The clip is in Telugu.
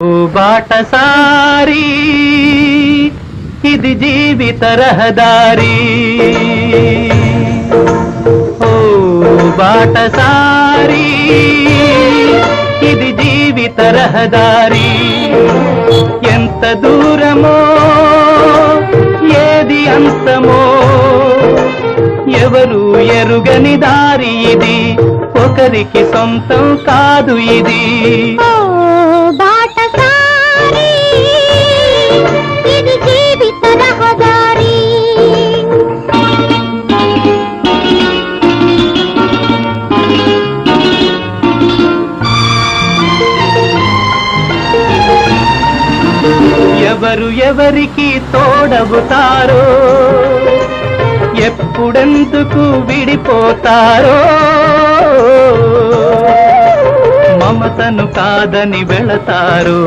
ఓ బాటసారి ఇది జీవిత రహదారి, ఓ బాటసారి ఇది జీవిత రహదారి. ఎంత దూరమో ఏది అంతమో ఎవరు ఎరుగని దారి ఇది, ఒకరికి సొంతం కాదు ఇది. ఎవరు ఎవరికి తోడవుతారో, ఎప్పుడెందుకు విడిపోతారో, మమతను కాదని వెళతారో.